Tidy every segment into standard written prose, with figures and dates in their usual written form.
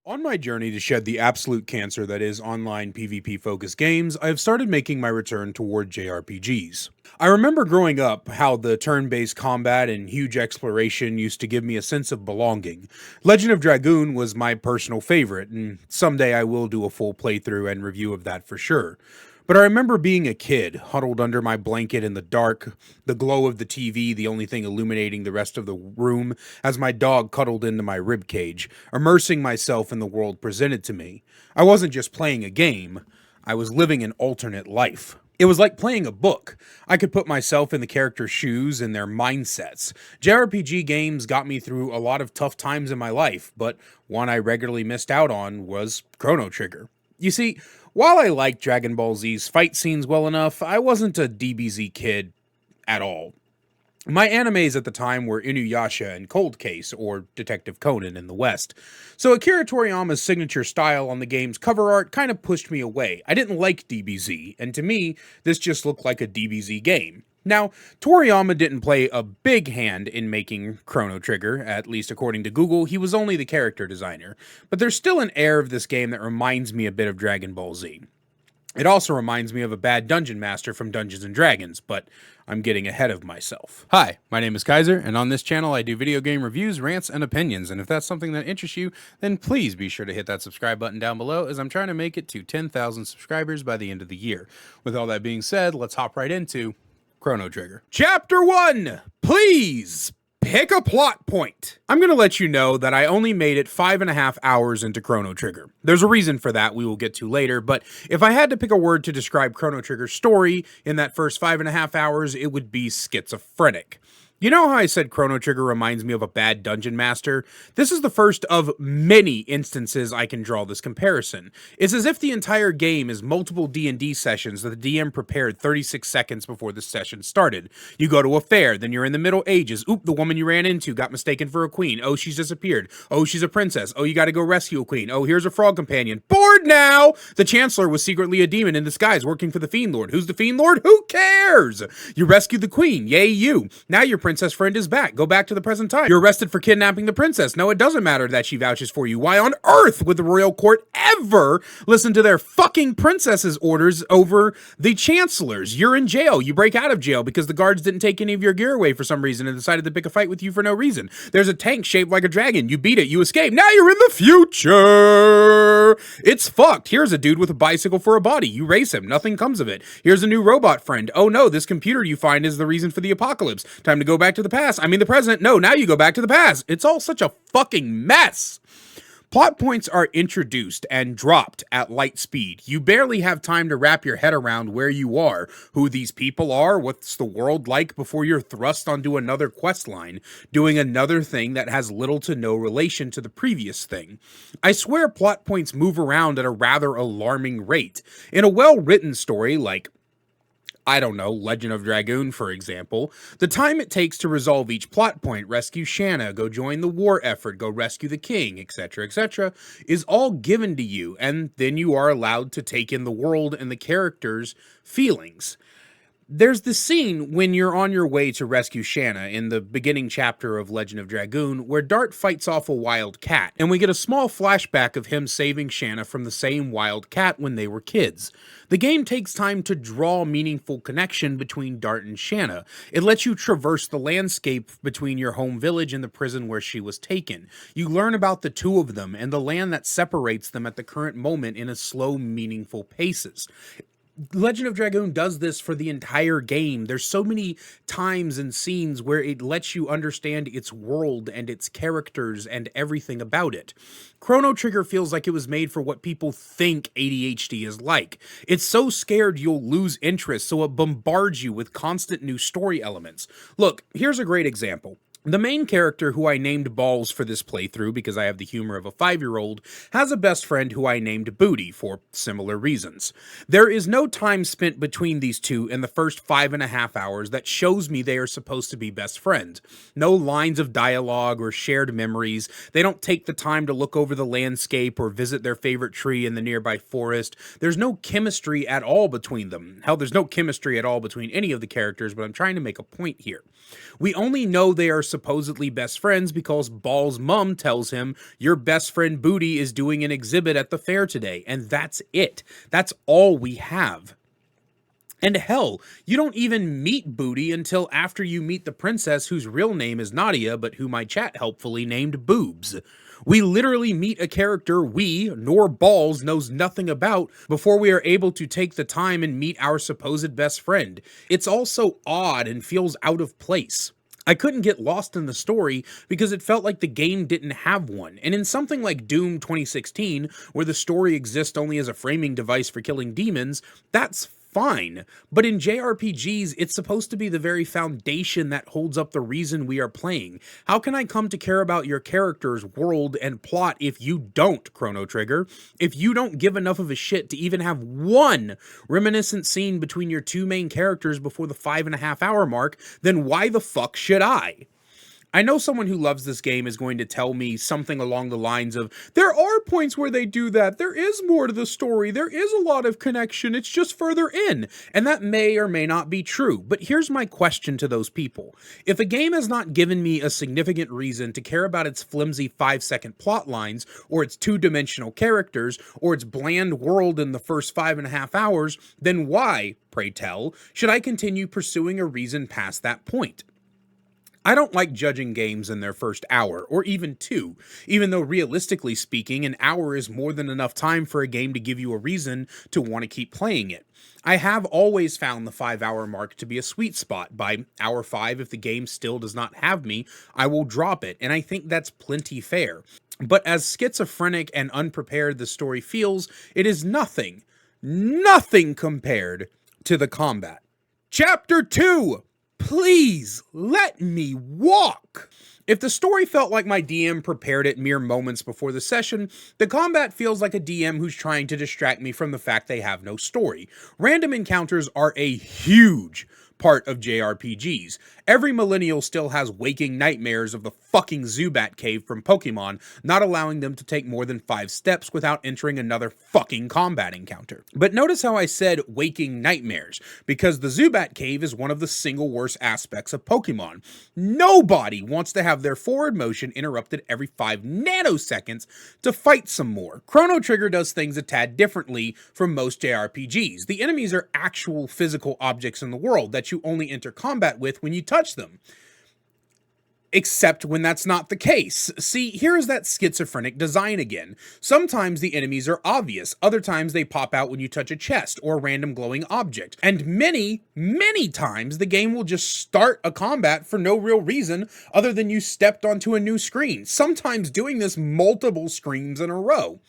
On my journey to shed the absolute cancer that is online PvP-focused games, I have started making my return toward JRPGs. I remember growing up how the turn-based combat and huge exploration used to give me a sense of belonging. Legend of Dragoon was my personal favorite, and someday I will do a full playthrough and review of that for sure. But I remember being a kid, huddled under my blanket in the dark, the glow of the TV the only thing illuminating the rest of the room, as my dog cuddled into my ribcage, immersing myself in the world presented to me. I wasn't just playing a game, I was living an alternate life. It was like playing a book. I could put myself in the characters' shoes and their mindsets. JRPG games got me through a lot of tough times in my life, but one I regularly missed out on was Chrono Trigger. You see, while I liked Dragon Ball Z's fight scenes well enough, I wasn't a DBZ kid at all. My animes at the time were Inuyasha and Cold Case, or Detective Conan in the West. So Akira Toriyama's signature style on the game's cover art kind of pushed me away. I didn't like DBZ, and to me, this just looked like a DBZ game. Now, Toriyama didn't play a big hand in making Chrono Trigger, at least according to Google. He was only the character designer. But there's still an air of this game that reminds me a bit of Dragon Ball Z. It also reminds me of a bad dungeon master from Dungeons & Dragons, but I'm getting ahead of myself. Hi, my name is Kaiser, and on this channel I do video game reviews, rants, and opinions, and if that's something that interests you, then please be sure to hit that subscribe button down below, as I'm trying to make it to 10,000 subscribers by the end of the year. With all that being said, let's hop right into Chrono Trigger. Chapter 1! Please pick a plot point. I'm going to let you know that I only made it 5.5 hours into Chrono Trigger. There's a reason for that we will get to later, but if I had to pick a word to describe Chrono Trigger's story in that first 5.5 hours, it would be schizophrenic. You know how I said Chrono Trigger reminds me of a bad dungeon master? This is the first of many instances I can draw this comparison. It's as if the entire game is multiple D&D sessions that the DM prepared 36 seconds before the session started. You go to a fair, then you're in the Middle Ages. Oop, the woman you ran into got mistaken for a queen. Oh, she's disappeared. Oh, she's a princess. Oh, you gotta go rescue a queen. Oh, here's a frog companion. Bored now! The Chancellor was secretly a demon in disguise working for the Fiend Lord. Who's the Fiend Lord? Who cares? You rescued the queen. Yay, you. Now you're princess friend is back. Go back to the present time. You're arrested for kidnapping the princess. No, it doesn't matter that she vouches for you. Why on earth would the royal court ever listen to their fucking princess's orders over the chancellor's? You're in jail. You break out of jail because the guards didn't take any of your gear away for some reason and decided to pick a fight with you for no reason. There's a tank shaped like a dragon. You beat it. You escape. Now you're in the future. It's fucked. Here's a dude with a bicycle for a body. You race him. Nothing comes of it. Here's a new robot friend. Oh no, this computer you find is the reason for the apocalypse. Time to go back to the past. I mean the present. No, now you go back to the past. It's all such a fucking mess. Plot points are introduced and dropped at light speed. You barely have time to wrap your head around where you are, who these people are, what's the world like before you're thrust onto another quest line, doing another thing that has little to no relation to the previous thing. I swear plot points move around at a rather alarming rate. In a well-written story like I don't know, Legend of Dragoon, for example, the time it takes to resolve each plot point, rescue Shanna, go join the war effort, go rescue the king, etc., is all given to you, and then you are allowed to take in the world and the characters' feelings. There's the scene when you're on your way to rescue Shanna in the beginning chapter of Legend of Dragoon where Dart fights off a wild cat, and we get a small flashback of him saving Shanna from the same wild cat when they were kids. The game takes time to draw meaningful connection between Dart and Shanna. It lets you traverse the landscape between your home village and the prison where she was taken. You learn about the two of them and the land that separates them at the current moment in a slow, meaningful paces. Legend of Dragoon does this for the entire game. There's so many times and scenes where it lets you understand its world and its characters and everything about it. Chrono Trigger feels like it was made for what people think ADHD is like. It's so scared you'll lose interest, so it bombards you with constant new story elements. Look, here's a great example. The main character, who I named Balls for this playthrough because I have the humor of a 5-year-old, has a best friend who I named Booty for similar reasons. There is no time spent between these two in the first 5.5 hours that shows me they are supposed to be best friends. No lines of dialogue or shared memories. They don't take the time to look over the landscape or visit their favorite tree in the nearby forest. There's no chemistry at all between them. Hell, there's no chemistry at all between any of the characters, but I'm trying to make a point here. We only know they are supposed supposedly best friends because Ball's mom tells him your best friend Booty is doing an exhibit at the fair today, and that's it. That's all we have. And hell, you don't even meet Booty until after you meet the princess whose real name is Nadia, but who my chat helpfully named Boobs. We literally meet a character we, nor Balls, knows nothing about before we are able to take the time and meet our supposed best friend. It's all so odd and feels out of place. I couldn't get lost in the story because it felt like the game didn't have one, and in something like Doom 2016, where the story exists only as a framing device for killing demons, that's fine. But in JRPGs, it's supposed to be the very foundation that holds up the reason we are playing. How can I come to care about your character's world and plot if you don't, Chrono Trigger? If you don't give enough of a shit to even have one reminiscent scene between your two main characters before the 5.5 hour mark, then why the fuck should I? I know someone who loves this game is going to tell me something along the lines of, there are points where they do that, there is more to the story, there is a lot of connection, it's just further in, and that may or may not be true, but here's my question to those people. If a game has not given me a significant reason to care about its flimsy 5-second plot lines, or its two-dimensional characters, or its bland world in the first 5.5 hours, then why, pray tell, should I continue pursuing a reason past that point? I don't like judging games in their first hour, or even 2, even though realistically speaking, an hour is more than enough time for a game to give you a reason to want to keep playing it. I have always found the 5-hour mark to be a sweet spot. By hour 5, if the game still does not have me, I will drop it, and I think that's plenty fair. But as schizophrenic and unprepared the story feels, it is nothing compared to the combat. Chapter 2! Please let me walk! If the story felt like my DM prepared it mere moments before the session, the combat feels like a DM who's trying to distract me from the fact they have no story. Random encounters are a huge part of JRPGs. Every millennial still has waking nightmares of the fucking Zubat cave from Pokemon, not allowing them to take more than 5 steps without entering another fucking combat encounter. But notice how I said waking nightmares, because the Zubat cave is one of the single worst aspects of Pokemon. Nobody wants to have their forward motion interrupted every 5 nanoseconds to fight some more. Chrono Trigger does things a tad differently from most JRPGs. The enemies are actual physical objects in the world that you only enter combat with when you touch them. Except when that's not the case. See, here is that schizophrenic design again. Sometimes the enemies are obvious, other times they pop out when you touch a chest or a random glowing object, and many times the game will just start a combat for no real reason other than you stepped onto a new screen, sometimes doing this multiple screens in a row.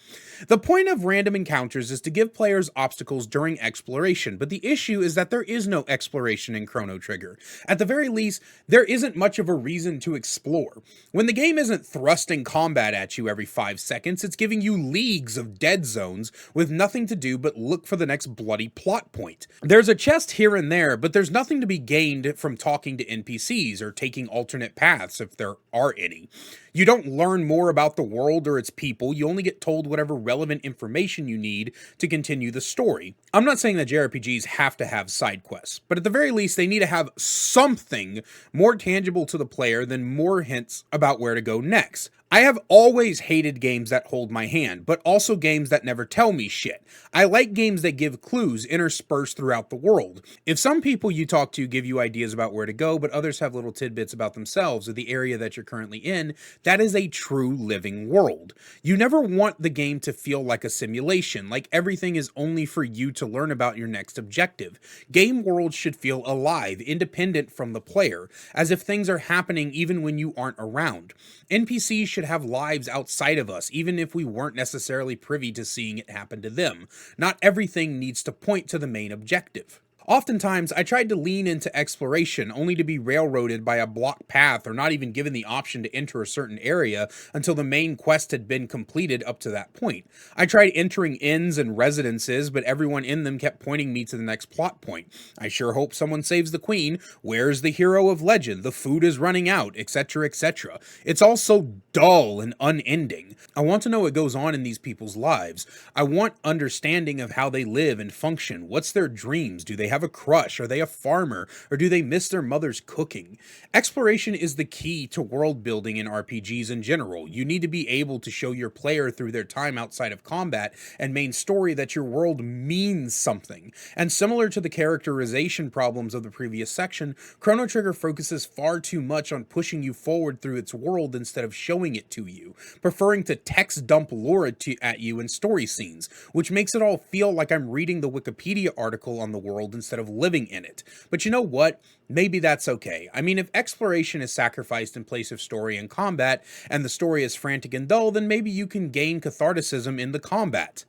The point of random encounters is to give players obstacles during exploration, but the issue is that there is no exploration in Chrono Trigger. At the very least, there isn't much of a reason to explore. When the game isn't thrusting combat at you every 5 seconds, it's giving you leagues of dead zones with nothing to do but look for the next bloody plot point. There's a chest here and there, but there's nothing to be gained from talking to NPCs or taking alternate paths if there are any. You don't learn more about the world or its people, you only get told whatever relevant information you need to continue the story. I'm not saying that JRPGs have to have side quests, but at the very least they need to have something more tangible to the player than more hints about where to go next. I have always hated games that hold my hand, but also games that never tell me shit. I like games that give clues interspersed throughout the world. If some people you talk to give you ideas about where to go, but others have little tidbits about themselves or the area that you're currently in, that is a true living world. You never want the game to feel like a simulation, like everything is only for you to learn about your next objective. Game worlds should feel alive, independent from the player, as if things are happening even when you aren't around. NPCs should have lives outside of us, even if we weren't necessarily privy to seeing it happen to them. Not everything needs to point to the main objective. Oftentimes, I tried to lean into exploration only to be railroaded by a blocked path or not even given the option to enter a certain area until the main quest had been completed up to that point. I tried entering inns and residences, but everyone in them kept pointing me to the next plot point. I sure hope someone saves the queen. Where's the hero of legend? The food is running out, etc., etc. It's all so dull and unending. I want to know what goes on in these people's lives. I want understanding of how they live and function. What's their dreams? Do they have have a crush? Are they a farmer? Or do they miss their mother's cooking? Exploration is the key to world building in RPGs in general. You need to be able to show your player through their time outside of combat and main story that your world means something. And similar to the characterization problems of the previous section, Chrono Trigger focuses far too much on pushing you forward through its world instead of showing it to you, preferring to text dump lore at you in story scenes, which makes it all feel like I'm reading the Wikipedia article on the world instead of living in it. But you know what? Maybe that's okay. I mean, if exploration is sacrificed in place of story and combat, and the story is frantic and dull, then maybe you can gain catharticism in the combat.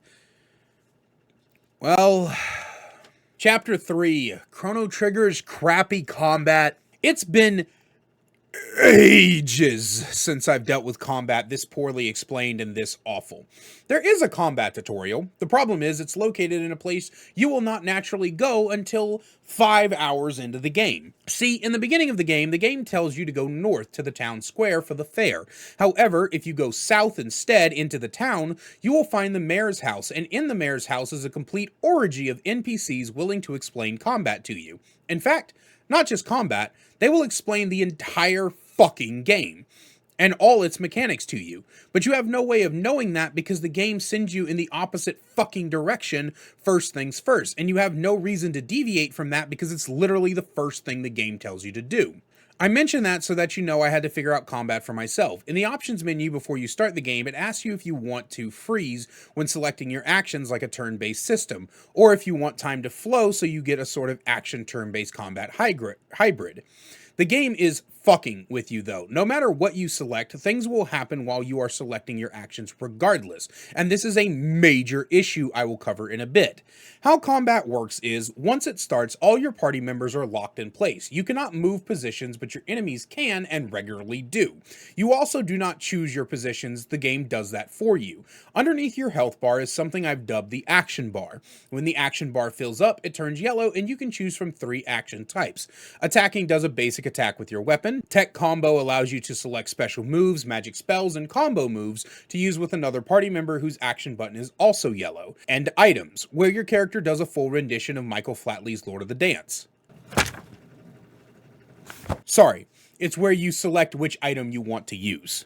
Well, Chapter 3, Chrono Trigger's crappy combat. It's been ages since I've dealt with combat this poorly explained and this awful. There is a combat tutorial. The problem is it's located in a place you will not naturally go until 5 hours into the game. See, in the beginning of the game tells you to go north to the town square for the fair. However, if you go south instead into the town, you will find the mayor's house, and in the mayor's house is a complete orgy of NPCs willing to explain combat to you. In fact, not just combat, they will explain the entire fucking game and all its mechanics to you. But you have no way of knowing that because the game sends you in the opposite fucking direction first things first. And you have no reason to deviate from that because it's literally the first thing the game tells you to do. I mention that so that you know I had to figure out combat for myself. In the options menu before you start the game, it asks you if you want to freeze when selecting your actions like a turn-based system, or if you want time to flow so you get a sort of action turn-based combat hybrid. The game is fucking with you though. No matter what you select, things will happen while you are selecting your actions regardless, and this is a major issue I will cover in a bit. How combat works is, once it starts, all your party members are locked in place. You cannot move positions, but your enemies can and regularly do. You also do not choose your positions, the game does that for you. Underneath your health bar is something I've dubbed the action bar. When the action bar fills up, it turns yellow and you can choose from 3 action types. Attacking does a basic attack with your weapon. Tech combo allows you to select special moves, magic spells, and combo moves to use with another party member whose action button is also yellow. And items, where your character does a full rendition of Michael Flatley's Lord of the Dance. Sorry, it's where you select which item you want to use.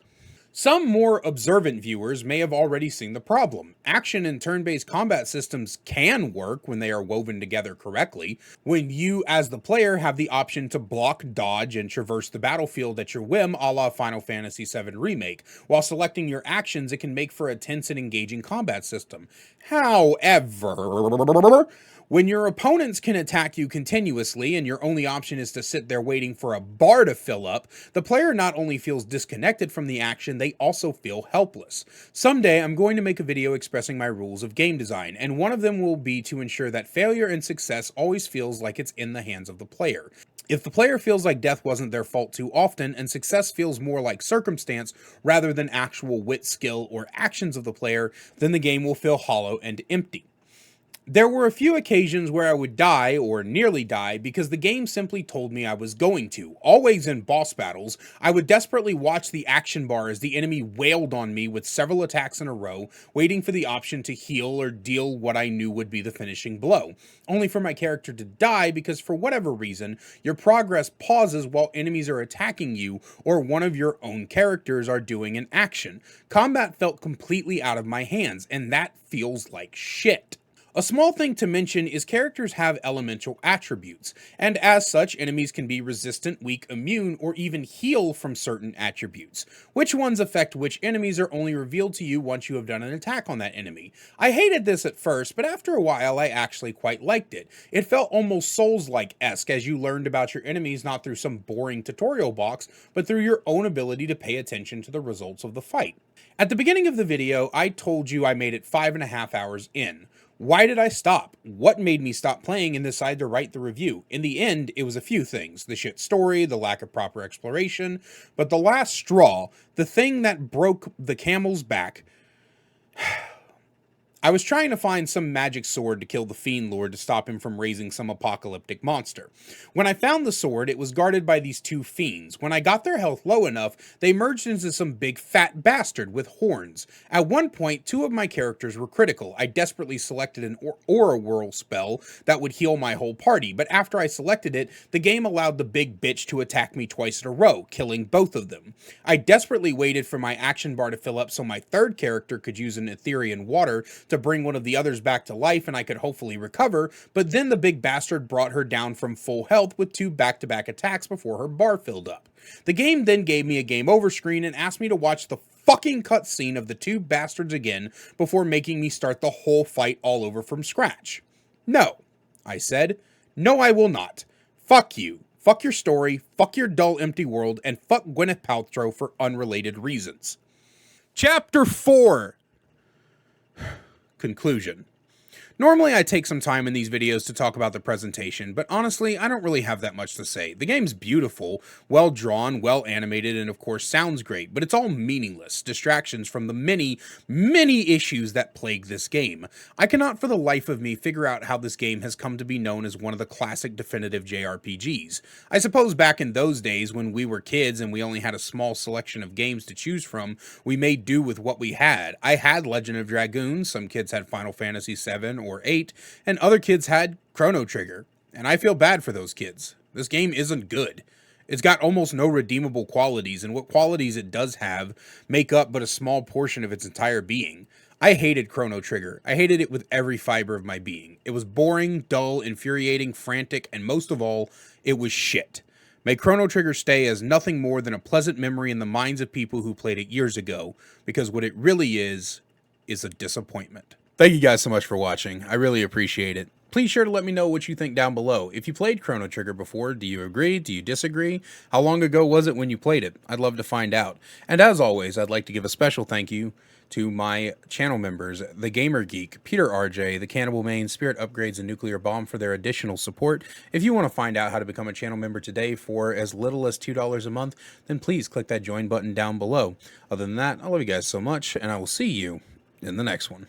Some more observant viewers may have already seen the problem. Action and turn-based combat systems can work when they are woven together correctly, when you, as the player, have the option to block, dodge, and traverse the battlefield at your whim a la Final Fantasy VII Remake. While selecting your actions, it can make for a tense and engaging combat system. However, when your opponents can attack you continuously and your only option is to sit there waiting for a bar to fill up, the player not only feels disconnected from the action, they also feel helpless. Someday I'm going to make a video expressing my rules of game design, and one of them will be to ensure that failure and success always feels like it's in the hands of the player. If the player feels like death wasn't their fault too often, and success feels more like circumstance rather than actual wit, skill, or actions of the player, then the game will feel hollow and empty. There were a few occasions where I would die, or nearly die, because the game simply told me I was going to. Always in boss battles, I would desperately watch the action bar as the enemy wailed on me with several attacks in a row, waiting for the option to heal or deal what I knew would be the finishing blow, only for my character to die because for whatever reason, your progress pauses while enemies are attacking you or one of your own characters are doing an action. Combat felt completely out of my hands, and that feels like shit. A small thing to mention is characters have elemental attributes, and as such, enemies can be resistant, weak, immune, or even heal from certain attributes. Which ones affect which enemies are only revealed to you once you have done an attack on that enemy. I hated this at first, but after a while I actually quite liked it. It felt almost Souls-like-esque as you learned about your enemies not through some boring tutorial box, but through your own ability to pay attention to the results of the fight. At the beginning of the video, I told you I made it 5.5 hours in. Why did I stop? What made me stop playing and decide to write the review? In the end, it was a few things. The shit story, the lack of proper exploration, but the last straw, the thing that broke the camel's back, I was trying to find some magic sword to kill the Fiend Lord to stop him from raising some apocalyptic monster. When I found the sword, it was guarded by these two fiends. When I got their health low enough, they merged into some big fat bastard with horns. At one point, two of my characters were critical. I desperately selected an Aura Whirl spell that would heal my whole party, but after I selected it, the game allowed the big bitch to attack me twice in a row, killing both of them. I desperately waited for my action bar to fill up so my third character could use an Ethereal water to bring one of the others back to life and I could hopefully recover, but then the big bastard brought her down from full health with two back-to-back attacks before her bar filled up. The game then gave me a game over screen and asked me to watch the fucking cutscene of the two bastards again before making me start the whole fight all over from scratch. No, I said. No, I will not. Fuck you. Fuck your story, fuck your dull empty world, and fuck Gwyneth Paltrow for unrelated reasons. Chapter 4. Conclusion. Normally I take some time in these videos to talk about the presentation, but honestly, I don't really have that much to say. The game's beautiful, well drawn, well animated, and of course sounds great, but it's all meaningless, distractions from the many, many issues that plague this game. I cannot for the life of me figure out how this game has come to be known as one of the classic definitive JRPGs. I suppose back in those days when we were kids and we only had a small selection of games to choose from, we made do with what we had. I had Legend of Dragoon, some kids had Final Fantasy VII or 8, and other kids had Chrono Trigger, and I feel bad for those kids. This game isn't good. It's got almost no redeemable qualities, and what qualities it does have make up but a small portion of its entire being. I hated Chrono Trigger. I hated it with every fiber of my being. It was boring, dull, infuriating, frantic, and most of all, it was shit. May Chrono Trigger stay as nothing more than a pleasant memory in the minds of people who played it years ago, because what it really is a disappointment. Thank you guys so much for watching. I really appreciate it. Please sure to let me know what you think down below. If you played Chrono Trigger before, do you agree? Do you disagree? How long ago was it when you played it? I'd love to find out. And as always, I'd like to give a special thank you to my channel members, The Gamer Geek, Peter RJ, The Cannibal Main, Spirit Upgrades, and Nuclear Bomb for their additional support. If you want to find out how to become a channel member today for as little as $2 a month, then please click that join button down below. Other than that, I love you guys so much, and I will see you in the next one.